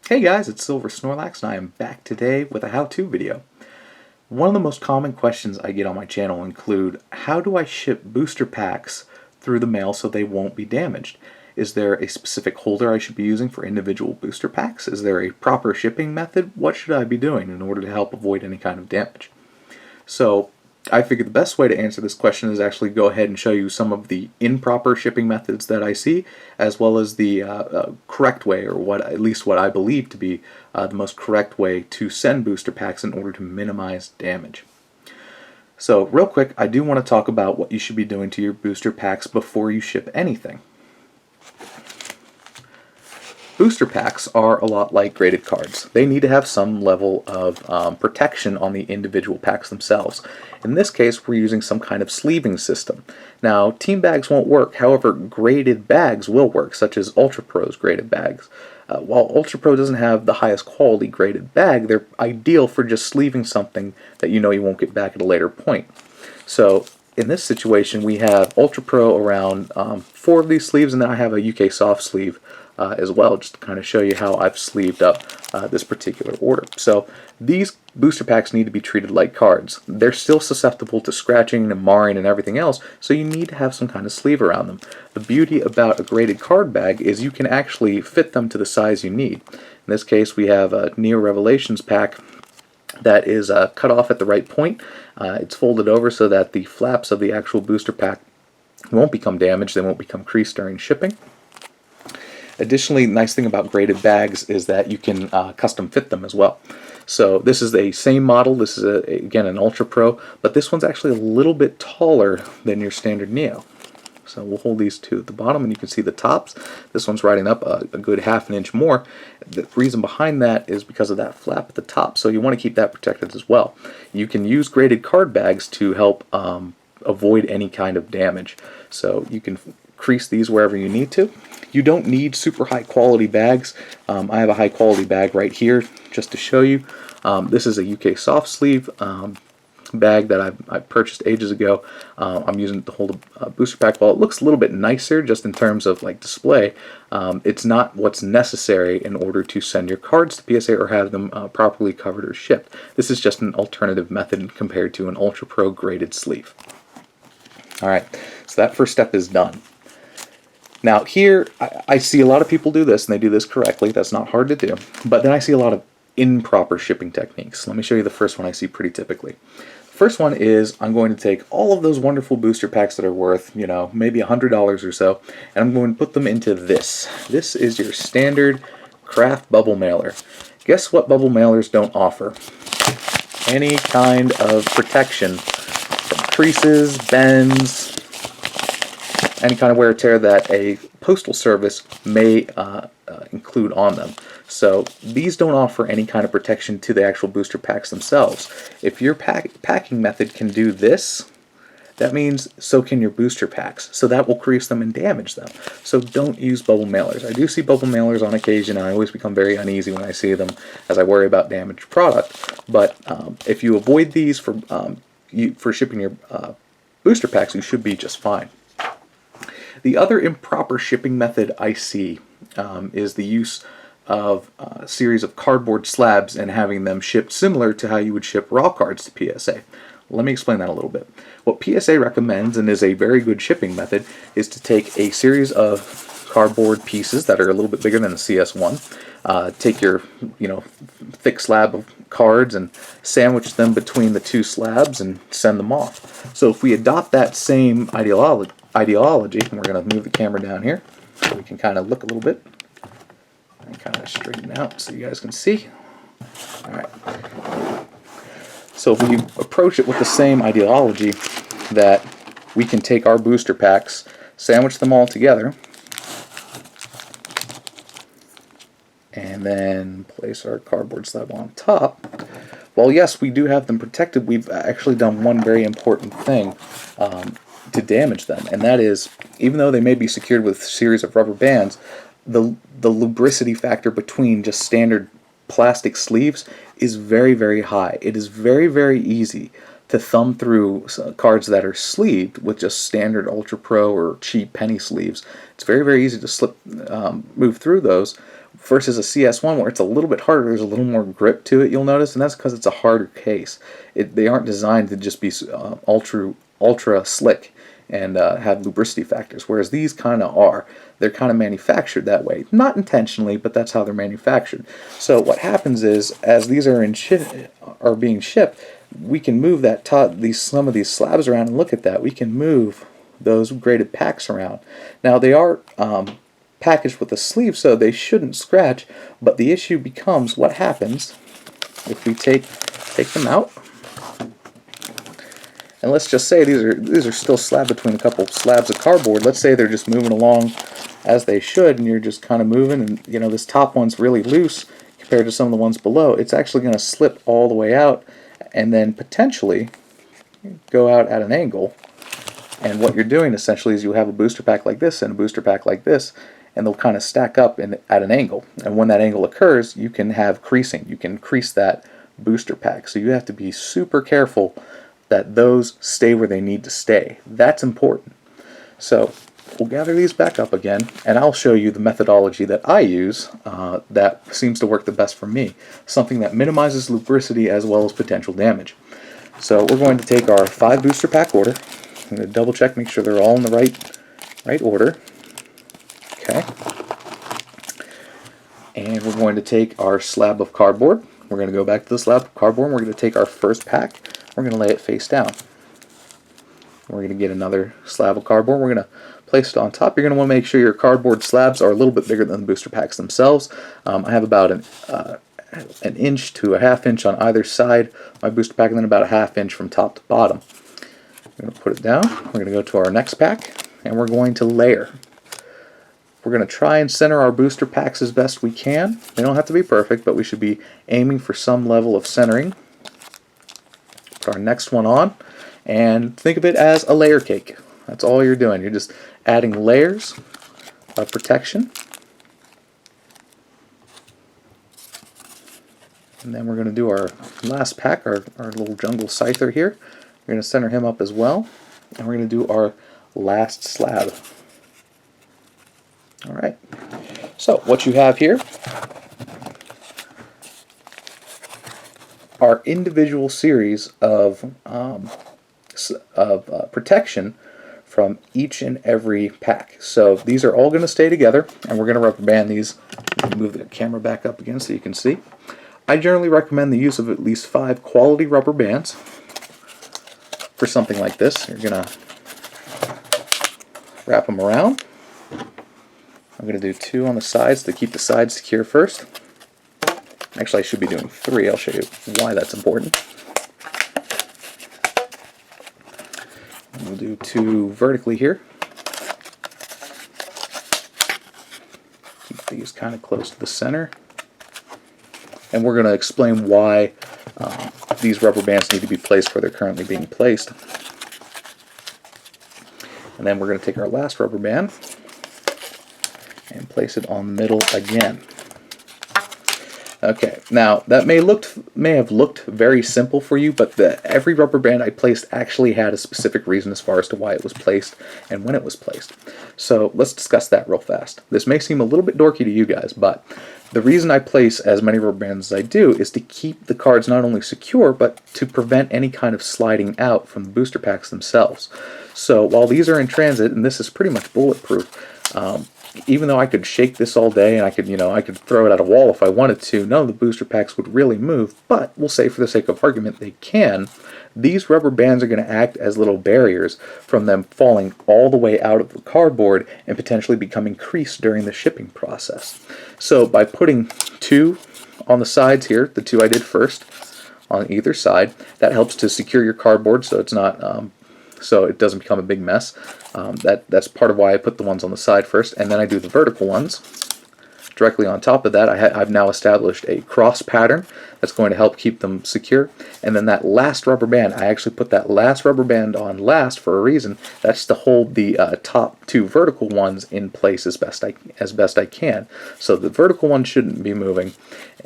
Hey guys, it's Silver Snorlax and I am back today with a how-to video. One of the most common questions I get on my channel include, how do I ship booster packs through the mail so they won't be damaged? Is there a specific holder I should be using for individual booster packs? Is there a proper shipping method? What should I be doing in order to help avoid any kind of damage? So I figured the best way to answer this question is actually go ahead and show you some of the improper shipping methods that I see, as well as the correct way, or at least what I believe to be the most correct way to send booster packs in order to minimize damage. So real quick, I do want to talk about what you should be doing to your booster packs before you ship anything. Booster packs are a lot like graded cards. They need to have some level of protection on the individual packs themselves. In this case, we're using some kind of sleeving system. Now, team bags won't work, however, graded bags will work, such as Ultra Pro's graded bags. While Ultra Pro doesn't have the highest quality graded bag, they're ideal for just sleeving something that you know you won't get back at a later point. So, in this situation, we have Ultra Pro around 4 of these sleeves, and then I have a UK soft sleeve as well, just to kind of show you how I've sleeved up this particular order. So these booster packs need to be treated like cards. They're still susceptible to scratching and marring and everything else, so you need to have some kind of sleeve around them. The beauty about a graded card bag is you can actually fit them to the size you need. In this case, we have a Neo Revelations pack that is cut off at the right point. It's folded over so that the flaps of the actual booster pack won't become damaged, they won't become creased during shipping. Additionally, the nice thing about graded bags is that you can custom fit them as well. So this is the same model. This is, again, an Ultra Pro, but this one's actually a little bit taller than your standard Neo. So we'll hold these two at the bottom, and you can see the tops. This one's riding up a good ½ an inch more. The reason behind that is because of that flap at the top, so you want to keep that protected as well. You can use graded card bags to help avoid any kind of damage. So you can crease these wherever you need to. You don't need super high quality bags. I have a high quality bag right here just to show you. This is a UK soft sleeve bag that I purchased ages ago. I'm using it to hold a booster pack. While it looks a little bit nicer just in terms of like display, it's not what's necessary in order to send your cards to PSA or have them properly covered or shipped. This is just an alternative method compared to an Ultra Pro graded sleeve. Alright, so that first step is done. Now here, I see a lot of people do this, and they do this correctly. That's not hard to do. But then I see a lot of improper shipping techniques. Let me show you the first one I see pretty typically. The first one is I'm going to take all of those wonderful booster packs that are worth, you know, maybe $100 or so, and I'm going to put them into this. This is your standard craft bubble mailer. Guess what bubble mailers don't offer? Any kind of protection from creases, bends, any kind of wear or tear that a postal service may include on them. So these don't offer any kind of protection to the actual booster packs themselves. If your packing method can do this, that means so can your booster packs. So that will crease them and damage them. So don't use bubble mailers. I do see bubble mailers on occasion, and I always become very uneasy when I see them as I worry about damaged product. But if you avoid these for shipping your booster packs, you should be just fine. The other improper shipping method I see is the use of a series of cardboard slabs and having them shipped similar to how you would ship raw cards to PSA. Let me explain that a little bit. What PSA recommends, and is a very good shipping method, is to take a series of cardboard pieces that are a little bit bigger than a CS1, take your thick slab of cards and sandwich them between the two slabs and send them off. So if we adopt that same ideology, and we're going to move the camera down here so we can kind of look a little bit and kind of straighten out so you guys can see. Alright. So if we approach it with the same ideology, that we can take our booster packs, sandwich them all together, and then place our cardboard slab on top. Well, yes, we do have them protected. We've actually done one very important thing to damage them, and that is, even though they may be secured with a series of rubber bands, the lubricity factor between just standard plastic sleeves is very, very high. It is very, very easy to thumb through cards that are sleeved with just standard Ultra Pro or cheap penny sleeves. It's very, very easy to move through those versus a CS1 where it's a little bit harder. There's a little more grip to it, you'll notice, and that's because it's a harder case. They aren't designed to just be ultra slick and have lubricity factors, whereas these kind of are. They're kind of manufactured that way. Not intentionally, but that's how they're manufactured. So what happens is, as these are being shipped, we can move some of these slabs around, and look at that. We can move those graded packs around. Now they are packaged with a sleeve, so they shouldn't scratch, but the issue becomes what happens if we take them out. And let's just say these are still slabbed between a couple slabs of cardboard. Let's say they're just moving along as they should, and you're just kind of moving, and you know this top one's really loose compared to some of the ones below. It's actually going to slip all the way out and then potentially go out at an angle. And what you're doing essentially is you have a booster pack like this and a booster pack like this, and they'll kind of stack up at an angle. And when that angle occurs, you can have creasing. You can crease that booster pack. So you have to be super careful that those stay where they need to stay. That's important. So we'll gather these back up again, and I'll show you the methodology that I use that seems to work the best for me. Something that minimizes lubricity as well as potential damage. So we're going to take our 5 booster pack order. I'm going to double check, make sure they're all in the right order. Okay. And we're going to take our slab of cardboard. We're going to go back to the slab of cardboard, and we're going to take our first pack. We're going to lay it face down. We're going to get another slab of cardboard. We're going to place it on top. You're going to want to make sure your cardboard slabs are a little bit bigger than the booster packs themselves. I have about an inch to a half inch on either side my booster pack, and then about a half inch from top to bottom. We're going to put it down. We're going to go to our next pack, and we're going to layer. We're going to try and center our booster packs as best we can. They don't have to be perfect, but we should be aiming for some level of centering. Put our next one on, and think of it as a layer cake. That's all you're doing. You're just adding layers of protection. And then we're going to do our last pack, our little jungle scyther here. We're going to center him up as well, and we're going to do our last slab. Alright, so what you have here are individual series of protection from each and every pack. So these are all going to stay together, and we're going to rubber band these. Move the camera back up again so you can see. I generally recommend the use of at least 5 quality rubber bands for something like this. You're going to wrap them around. I'm going to do 2 on the sides to keep the sides secure first. Actually, I should be doing 3. I'll show you why that's important. We'll do 2 vertically here. Keep these kind of close to the center. And we're going to explain why these rubber bands need to be placed where they're currently being placed. And then we're going to take our last rubber band and place it on the middle again. Okay, now that may have looked very simple for you, but every rubber band I placed actually had a specific reason as far as to why it was placed and when it was placed. So let's discuss that real fast. This may seem a little bit dorky to you guys, but the reason I place as many rubber bands as I do is to keep the cards not only secure, but to prevent any kind of sliding out from the booster packs themselves. So while these are in transit, and this is pretty much bulletproof, even though I could shake this all day and I could throw it at a wall if I wanted to, none of the booster packs would really move, but we'll say for the sake of argument they can. These rubber bands are going to act as little barriers from them falling all the way out of the cardboard and potentially becoming creased during the shipping process. So by putting 2 on the sides here, the 2 I did first on either side, that helps to secure your cardboard so it's not so it doesn't become a big mess. That's part of why I put the ones on the side first, and then I do the vertical ones. Directly on top of that, I've now established a cross pattern that's going to help keep them secure. And then that last rubber band, I actually put that last rubber band on last for a reason. That's to hold the top 2 vertical ones in place as best I can. So the vertical ones shouldn't be moving,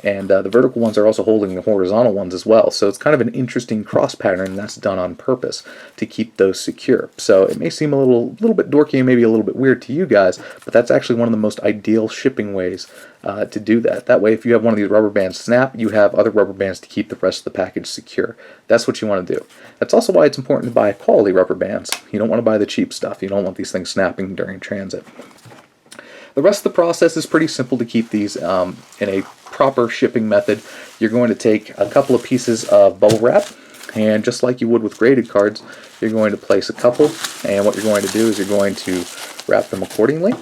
and the vertical ones are also holding the horizontal ones as well. So it's kind of an interesting cross pattern, and that's done on purpose to keep those secure. So it may seem a little bit dorky and maybe a little bit weird to you guys, but that's actually one of the most ideal shipping ways bands to do that. That way, if you have one of these rubber bands snap, you have other rubber bands to keep the rest of the package secure. That's what you want to do. That's also why it's important to buy quality rubber bands. You don't want to buy the cheap stuff. You don't want these things snapping during transit. The rest of the process is pretty simple to keep these in a proper shipping method. You're going to take a couple of pieces of bubble wrap, and just like you would with graded cards, you're going to place a couple, and what you're going to do is you're going to wrap them accordingly.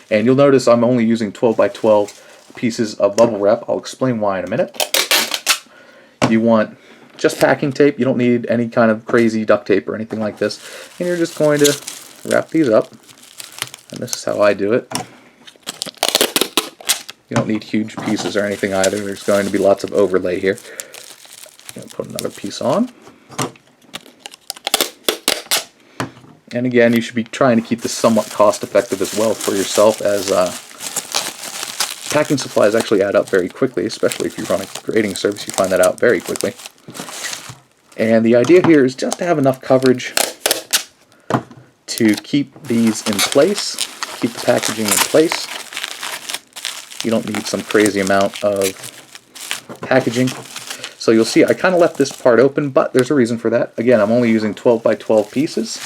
And you'll notice I'm only using 12 by 12 pieces of bubble wrap. I'll explain why in a minute. You want just packing tape. You don't need any kind of crazy duct tape or anything like this. And you're just going to wrap these up. And this is how I do it. You don't need huge pieces or anything either. There's going to be lots of overlay here. I'm going to put another piece on. And again, you should be trying to keep this somewhat cost effective as well for yourself, as packing supplies actually add up very quickly, especially if you run a grading service. You find that out very quickly. And the idea here is just to have enough coverage to keep these in place, keep the packaging in place. You don't need some crazy amount of packaging. So you'll see I kind of left this part open, but there's a reason for that. Again, I'm only using 12 by 12 pieces.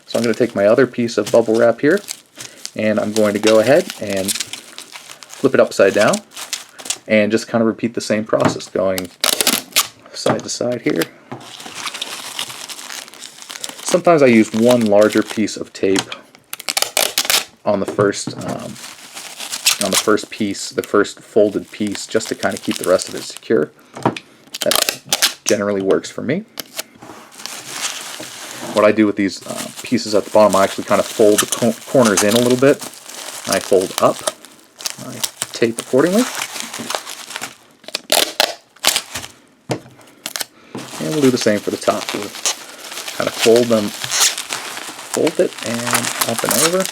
So I'm going to take my other piece of bubble wrap here, and I'm going to go ahead and flip it upside down, and just kind of repeat the same process, going side to side here. Sometimes I use one larger piece of tape on the first piece, the first folded piece, just to kind of keep the rest of it secure. That generally works for me. What I do with these pieces at the bottom, I actually kind of fold the corners in a little bit. I fold up. I tape accordingly. And we'll do the same for the top. We'll kind of fold it, and up and over.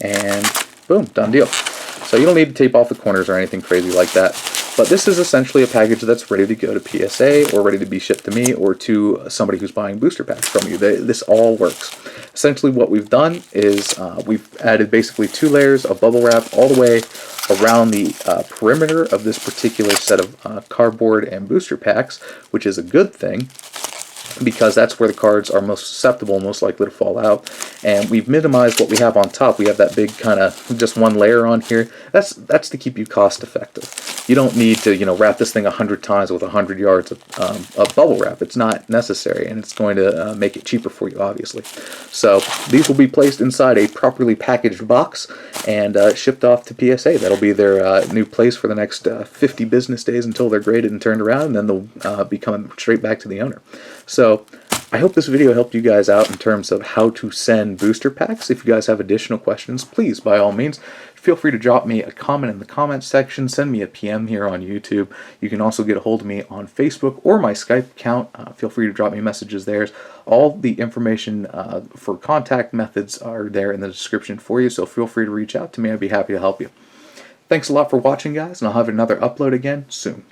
And boom, done deal. So you don't need to tape off the corners or anything crazy like that. But this is essentially a package that's ready to go to PSA, or ready to be shipped to me, or to somebody who's buying booster packs from you. This all works. Essentially what we've done is we've added basically 2 layers of bubble wrap all the way around the perimeter of this particular set of cardboard and booster packs, which is a good thing, because that's where the cards are most susceptible, most likely to fall out. And we've minimized what we have on top. We have that big kind of just one layer on here. That's to keep you cost effective. You don't need to, wrap this thing 100 times with 100 yards of bubble wrap. It's not necessary, and it's going to make it cheaper for you, obviously. So these will be placed inside a properly packaged box and shipped off to PSA. That'll be their new place for the next 50 business days until they're graded and turned around, and then they'll be coming straight back to the owner. So I hope this video helped you guys out in terms of how to send booster packs. If you guys have additional questions, please, by all means, feel free to drop me a comment in the comments section. Send me a PM here on YouTube. You can also get a hold of me on Facebook or my Skype account. Feel free to drop me messages there. All the information for contact methods are there in the description for you, so feel free to reach out to me. I'd be happy to help you. Thanks a lot for watching, guys, and I'll have another upload again soon.